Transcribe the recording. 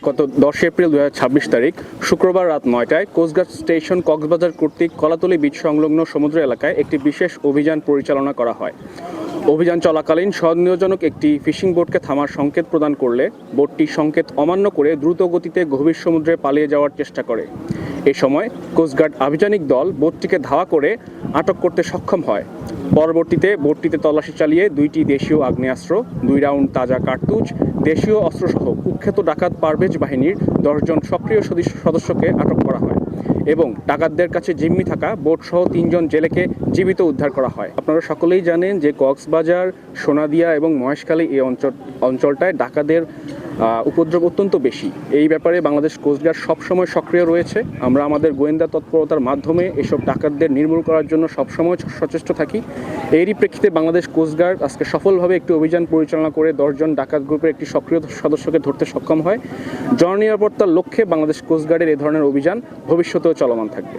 গত 10 এপ্রিল 2026 তারিখ শুক্রবার রাত 9টায় কোস্টগার্ড স্টেশন কক্সবাজার কর্তৃক কলাতলী বিচ সংলগ্ন সমুদ্র এলাকায় একটি বিশেষ অভিযান পরিচালনা করা হয়। অভিযান চলাকালীন সন্দেহজনক একটি ফিশিং বোটকে থামার সংকেত প্রদান করলে বোটটি সংকেত অমান্য করে দ্রুত গতিতে গভীর সমুদ্রে পালিয়ে যাওয়ার চেষ্টা করে। এ সময় কোস্টগার্ড আভিযানিক দল বোটটিকে ধাওয়া করে আটক করতে সক্ষম হয়। পরবর্তীতে বোটটিতে তল্লাশি চালিয়ে 2টি দেশীয় আগ্নেয়াস্ত্র, 2 রাউন্ড তাজা কার্তুজ, দেশীয় অস্ত্রসহ কুখ্যাত ডাকাত পারভেজ বাহিনীর 10 জন সক্রিয় সদস্যকে আটক করা হয় এবং ডাকাতদের কাছে জিম্মি থাকা বোটসহ 3 জন জেলেকে জীবিত উদ্ধার করা হয়। আপনারা সকলেই জানেন যে কক্সবাজার, সোনাদিয়া এবং মহেশখালী এই অঞ্চলটায় ডাকাতদের উপদ্রব অত্যন্ত বেশি। এই ব্যাপারে বাংলাদেশ কোস্টগার্ড সবসময় সক্রিয় রয়েছে। আমরা আমাদের গোয়েন্দা তৎপরতার মাধ্যমে এসব ডাকাতদের নির্মূল করার জন্য সবসময় সচেষ্ট থাকি। এরই প্রেক্ষিতে বাংলাদেশ কোস্টগার্ড আজকে সফলভাবে একটি অভিযান পরিচালনা করে 10 জন ডাকাত গ্রুপের একটি সক্রিয় সদস্যকে ধরতে সক্ষম হয়। জননিরাপত্তার লক্ষ্যে বাংলাদেশ কোস্টগার্ডের এ ধরনের অভিযান ভবিষ্যতেও চলমান থাকবে।